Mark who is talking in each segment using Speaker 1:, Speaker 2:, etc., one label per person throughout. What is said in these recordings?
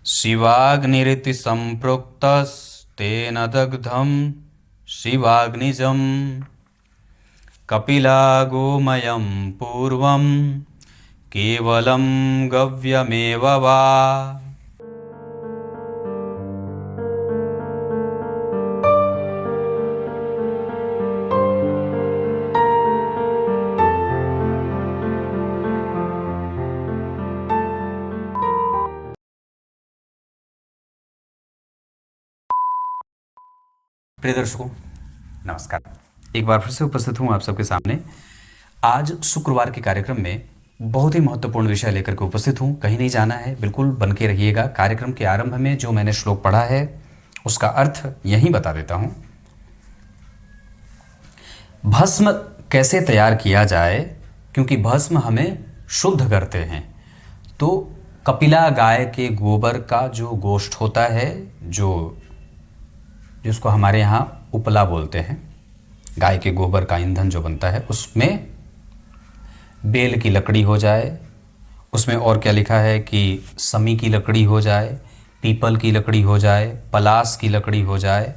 Speaker 1: शिवाग्निरिति सम्पृक्तस्तेन दग्धं शिवाग्निजं कपिला गोमयं पूर्वं केवलं गव्यमेव वा। प्रिय दर्शकों नमस्कार, एक बार फिर से उपस्थित हूं आप सबके सामने। आज शुक्रवार के कार्यक्रम में बहुत ही महत्वपूर्ण विषय लेकर के उपस्थित हूं। कहीं नहीं जाना है, बिल्कुल बन के रहिएगा। कार्यक्रम के आरंभ में जो मैंने श्लोक पढ़ा है उसका अर्थ यहीं बता देता हूं। भस्म कैसे तैयार किया जाए, क्योंकि भस्म हमें शुद्ध करते हैं। तो कपिला गाय के गोबर का जो गोश्त होता है, जिसको हमारे यहाँ उपला बोलते हैं, गाय के गोबर का ईंधन जो बनता है, उसमें बेल की लकड़ी हो जाए, उसमें और क्या लिखा है कि समी की लकड़ी हो जाए, पीपल की लकड़ी हो जाए, पलास की लकड़ी हो जाए,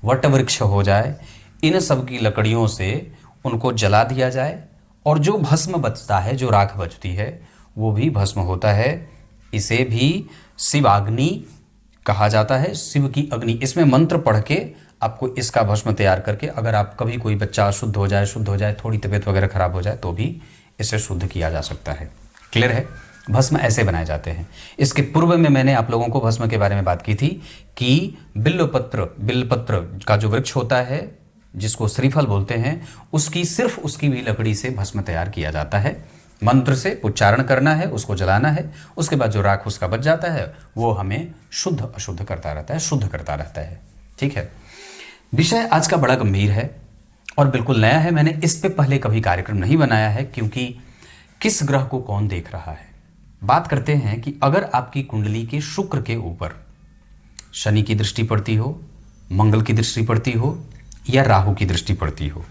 Speaker 1: वटवृक्ष हो जाए, इन सब की लकड़ियों से उनको जला दिया जाए और जो भस्म बचता है, जो राख बचती है, वो भी भस्म होता है। इसे भी शिवाग्नि कहा जाता है, शिव की अग्नि। इसमें मंत्र पढ़ के आपको इसका भस्म तैयार करके, अगर आप कभी कोई बच्चा शुद्ध हो जाए, थोड़ी तबीयत वगैरह खराब हो जाए, तो भी इसे शुद्ध किया जा सकता है। क्लियर है? भस्म ऐसे बनाए जाते हैं। इसके पूर्व में मैंने आप लोगों को भस्म के बारे में बात की थी कि बिल्वपत्र का जो वृक्ष होता है, जिसको श्रीफल बोलते हैं, सिर्फ उसकी भी लकड़ी से भस्म तैयार किया जाता है। मंत्र से उच्चारण करना है, उसको जलाना है, उसके बाद जो राख उसका बच जाता है वो हमें शुद्ध अशुद्ध करता रहता है, शुद्ध करता रहता है। ठीक है। विषय आज का बड़ा गंभीर है और बिल्कुल नया है। मैंने इस पे पहले कभी कार्यक्रम नहीं बनाया है, क्योंकि किस ग्रह को कौन देख रहा है। बात करते हैं कि अगर आपकी कुंडली के शुक्र के ऊपर शनि की दृष्टि पड़ती हो, मंगल की दृष्टि पड़ती हो, या राहु की दृष्टि पड़ती हो,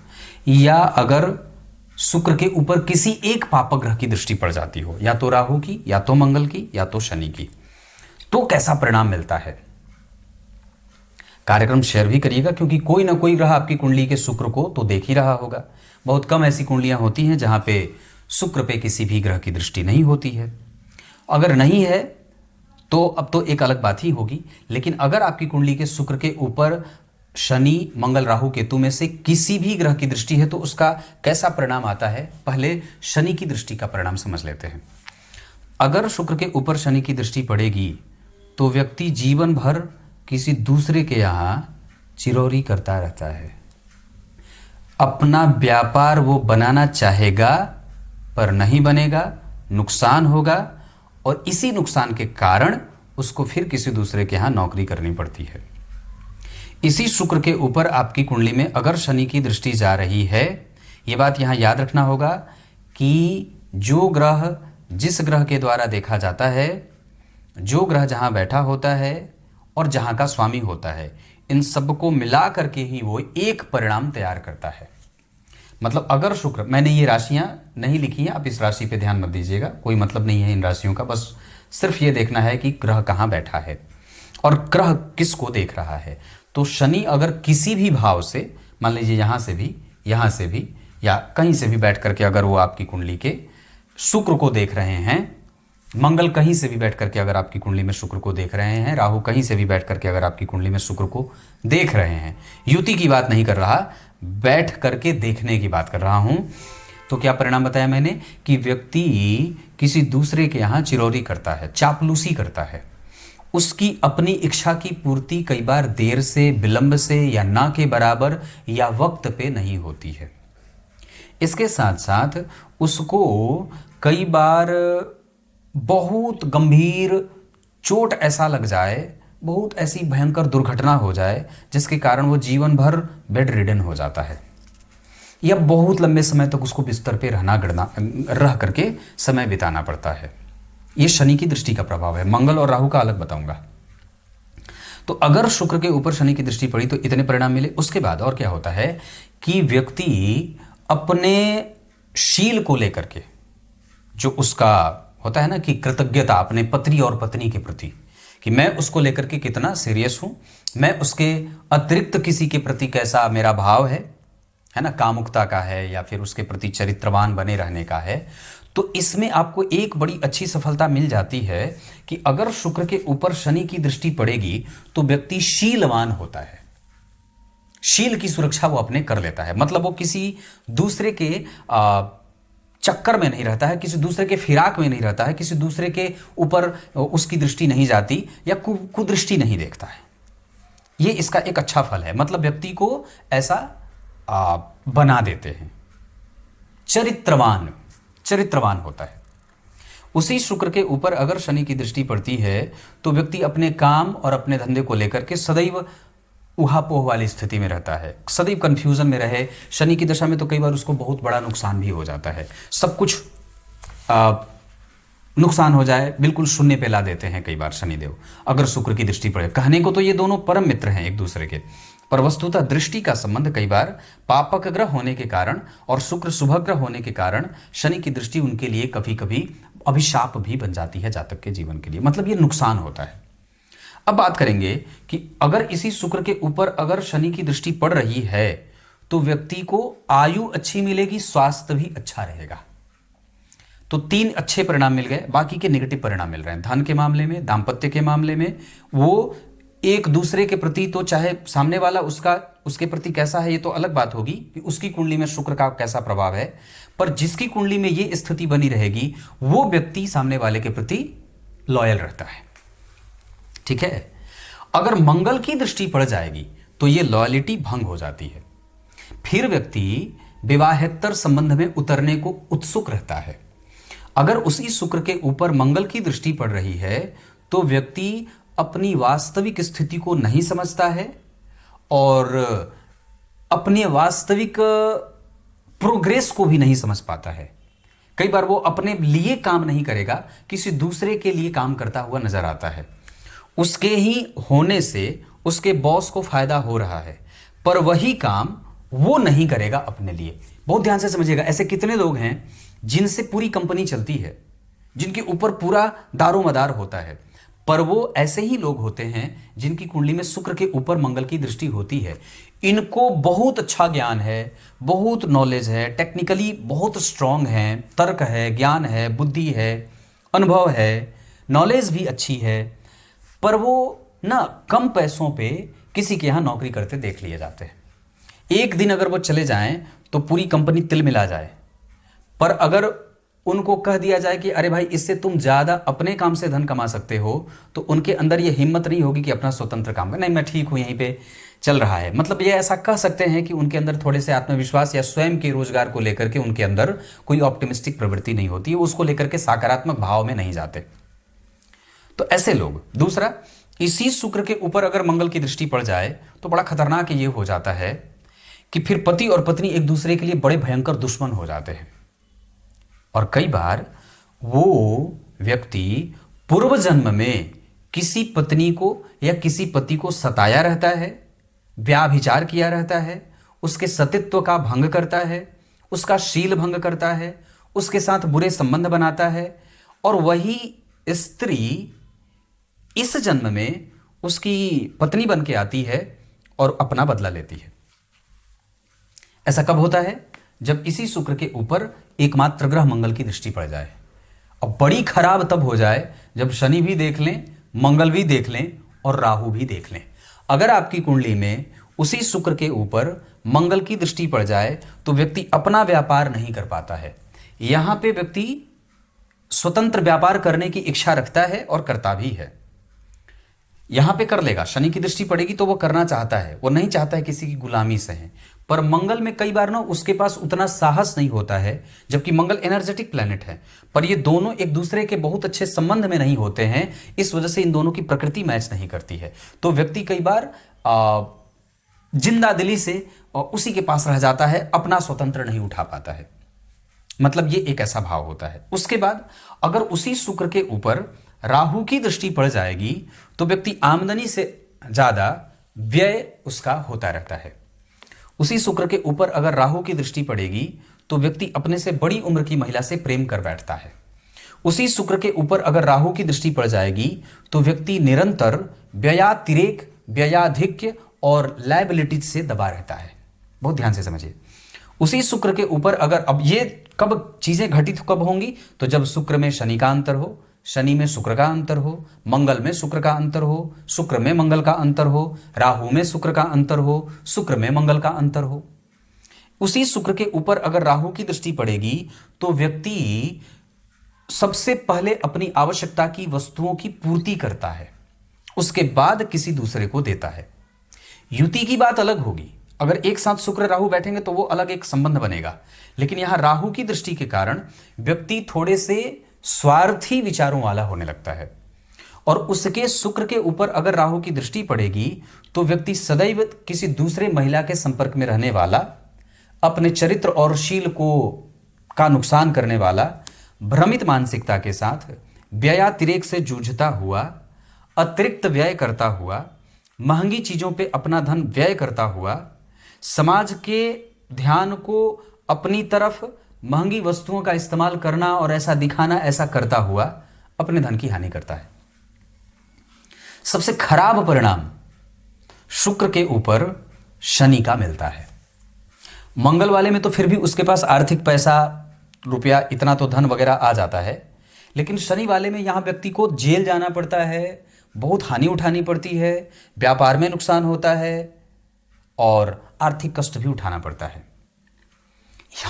Speaker 1: या अगर शुक्र के ऊपर किसी एक पापक ग्रह की दृष्टि पड़ जाती हो, या तो राहु की, या तो मंगल की, या तो शनि की, तो कैसा परिणाम मिलता है। कार्यक्रम शेयर भी करिएगा, क्योंकि कोई ना कोई ग्रह आपकी कुंडली के शुक्र को तो देख ही रहा होगा। बहुत कम ऐसी कुंडलियां होती हैं जहां पे शुक्र पे किसी भी ग्रह की दृष्टि नहीं होती है। अगर नहीं है तो अब तो एक अलग बात ही होगी, लेकिन अगर आपकी कुंडली के शुक्र के ऊपर शनि, मंगल, राहु, केतु में से किसी भी ग्रह की दृष्टि है तो उसका कैसा परिणाम आता है। पहले शनि की दृष्टि का परिणाम समझ लेते हैं। अगर शुक्र के ऊपर शनि की दृष्टि पड़ेगी तो व्यक्ति जीवन भर किसी दूसरे के यहाँ चिरौरी करता रहता है। अपना व्यापार वो बनाना चाहेगा पर नहीं बनेगा, नुकसान होगा, और इसी नुकसान के कारण उसको फिर किसी दूसरे के यहाँ नौकरी करनी पड़ती है। इसी शुक्र के ऊपर आपकी कुंडली में अगर शनि की दृष्टि जा रही है, ये बात यहाँ याद रखना होगा कि जो ग्रह जिस ग्रह के द्वारा देखा जाता है, जो ग्रह जहाँ बैठा होता है और जहाँ का स्वामी होता है, इन सबको मिला करके ही वो एक परिणाम तैयार करता है। मतलब अगर शुक्र, मैंने ये राशियाँ नहीं लिखी हैं, आप इस राशि पे ध्यान मत दीजिएगा, कोई मतलब नहीं है इन राशियों का, बस सिर्फ ये देखना है कि ग्रह कहाँ बैठा है और ग्रह किसको देख रहा है। तो शनि अगर किसी भी भाव से, मान लीजिए यहाँ से भी या कहीं से भी बैठ करके अगर वो आपकी कुंडली के शुक्र को देख रहे हैं, मंगल कहीं से भी बैठ करके अगर आपकी कुंडली में शुक्र को देख रहे हैं, राहु कहीं से भी बैठ करके अगर आपकी कुंडली में शुक्र को देख रहे हैं, युति की बात नहीं कर रहा, बैठ करके देखने की बात कर रहा हूं, तो क्या परिणाम बताया मैंने कि व्यक्ति किसी दूसरे के यहाँ चिरौरी करता है, चापलूसी करता है। उसकी अपनी इच्छा की पूर्ति कई बार देर से, विलंब से, या ना के बराबर, या वक्त पे नहीं होती है। इसके साथ साथ उसको कई बार बहुत गंभीर चोट ऐसा लग जाए, बहुत ऐसी भयंकर दुर्घटना हो जाए जिसके कारण वो जीवन भर बेड रिडन हो जाता है, या बहुत लंबे समय तक उसको बिस्तर पे रह करके समय बिताना पड़ता है। ये शनि की दृष्टि का प्रभाव है। मंगल और राहु का अलग बताऊंगा। तो अगर शुक्र के ऊपर शनि की दृष्टि पड़ी तो इतने परिणाम मिले। उसके बाद और क्या होता है कि व्यक्ति अपने शील को लेकर के, जो उसका होता है ना कि कृतज्ञता अपने पति और पत्नी के प्रति, कि मैं उसको लेकर के कितना सीरियस हूं, मैं उसके अतिरिक्त किसी के प्रति कैसा मेरा भाव है ना, कामुकता का है या फिर उसके प्रति चरित्रवान बने रहने का है। तो इसमें आपको एक बड़ी अच्छी सफलता मिल जाती है कि अगर शुक्र के ऊपर शनि की दृष्टि पड़ेगी तो व्यक्ति शीलवान होता है, शील की सुरक्षा वो अपने कर लेता है। मतलब वो किसी दूसरे के चक्कर में नहीं रहता है, किसी दूसरे के फिराक में नहीं रहता है, किसी दूसरे के ऊपर उसकी दृष्टि नहीं जाती या कुदृष्टि नहीं देखता है। ये इसका एक अच्छा फल है। मतलब व्यक्ति को ऐसा बना देते हैं, चरित्रवान होता है। उसी शुक्र के ऊपर अगर शनि की दृष्टि पड़ती है तो व्यक्ति अपने काम और अपने धंधे को लेकर के सदैव उहापोह वाली स्थिति में रहता है, सदैव कंफ्यूजन में रहे। शनि की दशा में तो कई बार उसको बहुत बड़ा नुकसान भी हो जाता है, सब कुछ नुकसान हो जाए, बिल्कुल शून्य पे ला देते हैं कई बार शनिदेव अगर शुक्र की दृष्टि पड़े। कहने को तो ये दोनों परम मित्र हैं एक दूसरे के, पर वस्तुतः दृष्टि का संबंध कई बार पापक ग्रह होने के कारण और शुक्र शुभ ग्रह होने के कारण शनि की दृष्टि उनके लिए कभी कभी अभिशाप भी बन जाती है जातक के जीवन के लिए। मतलब ये नुकसान होता है। अब बात करेंगे कि अगर इसी शुक्र के ऊपर अगर शनि की दृष्टि पड़ रही है तो व्यक्ति को आयु अच्छी मिलेगी, स्वास्थ्य भी अच्छा रहेगा। तो 3 अच्छे परिणाम मिल गए, बाकी के नेगेटिव परिणाम मिल रहे हैं। धन के मामले में, दाम्पत्य के मामले में, वो एक दूसरे के प्रति, तो चाहे सामने वाला उसके प्रति कैसा है ये तो अलग बात होगी कि उसकी कुंडली में शुक्र का कैसा प्रभाव है, पर जिसकी कुंडली में ये स्थिति बनी रहेगी वो व्यक्ति सामने वाले के प्रति लॉयल रहता है। ठीक है। अगर मंगल की दृष्टि पड़ जाएगी तो ये लॉयलिटी भंग हो जाती है, फिर व्यक्ति विवाहेतर संबंध में उतरने को उत्सुक रहता है। अगर उसी शुक्र के ऊपर मंगल की दृष्टि पड़ रही है तो व्यक्ति अपनी वास्तविक स्थिति को नहीं समझता है और अपने वास्तविक प्रोग्रेस को भी नहीं समझ पाता है। कई बार वो अपने लिए काम नहीं करेगा, किसी दूसरे के लिए काम करता हुआ नजर आता है। उसके ही होने से उसके बॉस को फायदा हो रहा है, पर वही काम वो नहीं करेगा अपने लिए। बहुत ध्यान से समझिएगा, ऐसे कितने लोग हैं जिनसे पूरी कंपनी चलती है, जिनके ऊपर पूरा दारोमदार होता है, पर वो ऐसे ही लोग होते हैं जिनकी कुंडली में शुक्र के ऊपर मंगल की दृष्टि होती है। इनको बहुत अच्छा ज्ञान है, बहुत नॉलेज है, टेक्निकली बहुत स्ट्रांग है, तर्क है, ज्ञान है, बुद्धि है, अनुभव है, नॉलेज भी अच्छी है, पर वो ना कम पैसों पे किसी के यहां नौकरी करते देख लिए जाते हैं। एक दिन अगर वो चले जाएं तो पूरी कंपनी तिल मिला जाए, पर अगर उनको कह दिया जाए कि अरे भाई इससे तुम ज्यादा अपने काम से धन कमा सकते हो, तो उनके अंदर ये हिम्मत नहीं होगी कि अपना स्वतंत्र काम करें। नहीं, मैं ठीक हूं, यहीं पे चल रहा है। मतलब ये ऐसा कह सकते हैं कि उनके अंदर थोड़े से आत्मविश्वास या स्वयं के रोजगार को लेकर के उनके अंदर कोई ऑप्टिमिस्टिक प्रवृत्ति नहीं होती है, उसको लेकर के सकारात्मक भाव में नहीं जाते। तो ऐसे लोग, दूसरा, इसी शुक्र के ऊपर अगर मंगल की दृष्टि पड़ जाए तो बड़ा खतरनाक ये हो जाता है कि फिर पति और पत्नी एक दूसरे के लिए बड़े भयंकर दुश्मन हो जाते हैं। और कई बार वो व्यक्ति पूर्व जन्म में किसी पत्नी को या किसी पति को सताया रहता है, व्याभिचार किया रहता है, उसके सतीत्व का भंग करता है, उसका शील भंग करता है, उसके साथ बुरे संबंध बनाता है, और वही स्त्री इस जन्म में उसकी पत्नी बन के आती है और अपना बदला लेती है। ऐसा कब होता है? जब इसी शुक्र के ऊपर एकमात्र ग्रह मंगल की दृष्टि पड़ जाए। और बड़ी खराब तब हो जाए जब शनि भी देख लें, मंगल भी देख लें और राहु भी देख लें। अगर आपकी कुंडली में उसी शुक्र के ऊपर मंगल की दृष्टि पड़ जाए तो व्यक्ति अपना व्यापार नहीं कर पाता है। यहां पे व्यक्ति स्वतंत्र व्यापार करने की इच्छा रखता है और करता भी है, यहां पे कर लेगा। शनि की दृष्टि पड़ेगी तो वो करना चाहता है, वो नहीं चाहता है किसी की गुलामी से है। पर मंगल में कई बार ना उसके पास उतना साहस नहीं होता है, जबकि मंगल एनर्जेटिक प्लैनेट है, पर ये दोनों एक दूसरे के बहुत अच्छे संबंध में नहीं होते हैं। इस वजह से इन दोनों की प्रकृति मैच नहीं करती है, तो व्यक्ति कई बार जिंदा दिली से उसी के पास रह जाता है, अपना स्वतंत्र नहीं उठा पाता है। मतलब ये एक ऐसा भाव होता है। उसके बाद अगर उसी शुक्र के ऊपर राहु की दृष्टि पड़ जाएगी तो व्यक्ति आमदनी से ज्यादा व्यय उसका होता रहता है। उसी शुक्र के ऊपर अगर राहु की दृष्टि पड़ेगी तो व्यक्ति अपने से बड़ी उम्र की महिला से प्रेम कर बैठता है। उसी शुक्र के ऊपर अगर राहु की दृष्टि पड़ जाएगी तो व्यक्ति निरंतर व्ययातिरेक, व्ययाधिक्य और लायबिलिटीज से दबा रहता है। बहुत ध्यान से समझिए। उसी शुक्र के ऊपर अगर, अब ये कब चीजें घटित कब होंगी, तो जब शुक्र में शनि का अंतर हो, शनि में शुक्र का अंतर हो, मंगल में शुक्र का अंतर हो, शुक्र में मंगल का अंतर हो, राहु में शुक्र का अंतर हो, शुक्र में मंगल का अंतर हो। उसी शुक्र के ऊपर अगर राहु की दृष्टि पड़ेगी तो व्यक्ति सबसे पहले अपनी आवश्यकता की वस्तुओं की पूर्ति करता है, उसके बाद किसी दूसरे को देता है। युति की बात अलग होगी, अगर एक साथ शुक्र राहु बैठेंगे तो वो अलग एक संबंध बनेगा, लेकिन यहां राहु की दृष्टि के कारण व्यक्ति थोड़े से स्वार्थी विचारों वाला होने लगता है। और उसके शुक्र के ऊपर अगर राहु की दृष्टि पड़ेगी तो व्यक्ति सदैव किसी दूसरे महिला के संपर्क में रहने वाला, अपने चरित्र और शील का नुकसान करने वाला, भ्रमित मानसिकता के साथ व्ययातिरेक से जूझता हुआ, अतिरिक्त व्यय करता हुआ, महंगी चीजों पे अपना धन व्यय करता हुआ, समाज के ध्यान को अपनी तरफ महंगी वस्तुओं का इस्तेमाल करना और ऐसा दिखाना, ऐसा करता हुआ अपने धन की हानि करता है। सबसे खराब परिणाम शुक्र के ऊपर शनि का मिलता है। मंगल वाले में तो फिर भी उसके पास आर्थिक पैसा, रुपया, इतना तो धन वगैरह आ जाता है, लेकिन शनि वाले में यहां व्यक्ति को जेल जाना पड़ता है, बहुत हानि उठानी पड़ती है, व्यापार में नुकसान होता है और आर्थिक कष्ट भी उठाना पड़ता है।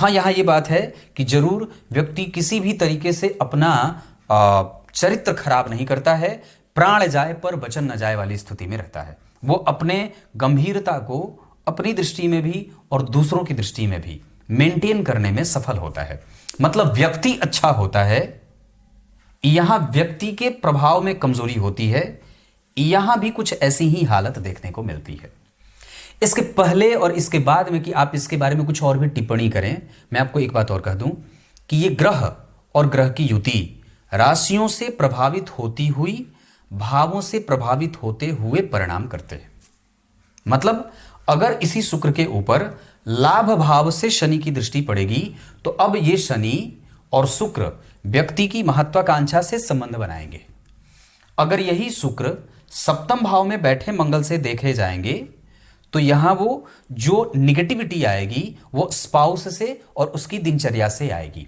Speaker 1: यहां ये बात है कि जरूर व्यक्ति किसी भी तरीके से अपना चरित्र खराब नहीं करता है, प्राण जाए पर वचन न जाए वाली स्थिति में रहता है। वो अपने गंभीरता को अपनी दृष्टि में भी और दूसरों की दृष्टि में भी मेंटेन करने में सफल होता है। मतलब व्यक्ति अच्छा होता है, यहां व्यक्ति के प्रभाव में कमजोरी होती है, यहां भी कुछ ऐसी ही हालत देखने को मिलती है। इसके पहले और इसके बाद में कि आप इसके बारे में कुछ और भी टिप्पणी करें, मैं आपको एक बात और कह दूं कि ये ग्रह और ग्रह की युति राशियों से प्रभावित होती हुई भावों से प्रभावित होते हुए परिणाम करते हैं। मतलब अगर इसी शुक्र के ऊपर लाभ भाव से शनि की दृष्टि पड़ेगी तो अब ये शनि और शुक्र व्यक्ति की महत्वाकांक्षा से संबंध बनाएंगे। अगर यही शुक्र सप्तम भाव में बैठे मंगल से देखे जाएंगे तो यहां वो जो निगेटिविटी आएगी वो स्पाउस से और उसकी दिनचर्या से आएगी।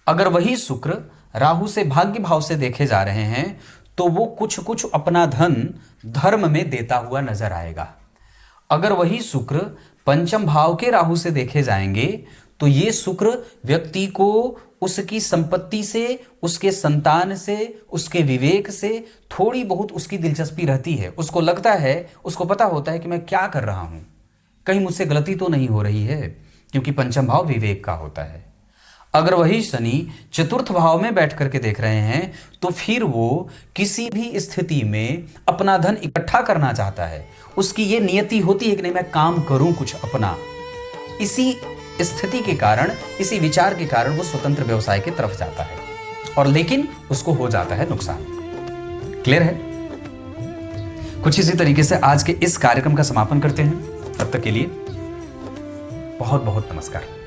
Speaker 1: अगर वही शुक्र राहु से भाग्य भाव से देखे जा रहे हैं तो वो कुछ कुछ अपना धन धर्म में देता हुआ नजर आएगा। अगर वही शुक्र पंचम भाव के राहु से देखे जाएंगे तो ये शुक्र व्यक्ति को उसकी संपत्ति से, उसके संतान से, उसके विवेक से थोड़ी बहुत उसकी दिलचस्पी रहती है। उसको लगता है, उसको पता होता है कि मैं क्या कर रहा हूं, कहीं मुझसे गलती तो नहीं हो रही है, क्योंकि पंचम भाव विवेक का होता है। अगर वही शनि चतुर्थ भाव में बैठ करके देख रहे हैं तो फिर वो किसी भी स्थिति में अपना धन इकट्ठा करना चाहता है। उसकी ये नियति होती है कि नहीं, मैं काम करूं कुछ अपना। इसी स्थिति के कारण, इसी विचार के कारण वो स्वतंत्र व्यवसाय की तरफ जाता है और लेकिन उसको हो जाता है नुकसान। क्लियर है? कुछ इसी तरीके से आज के इस कार्यक्रम का समापन करते हैं। तब तक के लिए बहुत बहुत नमस्कार।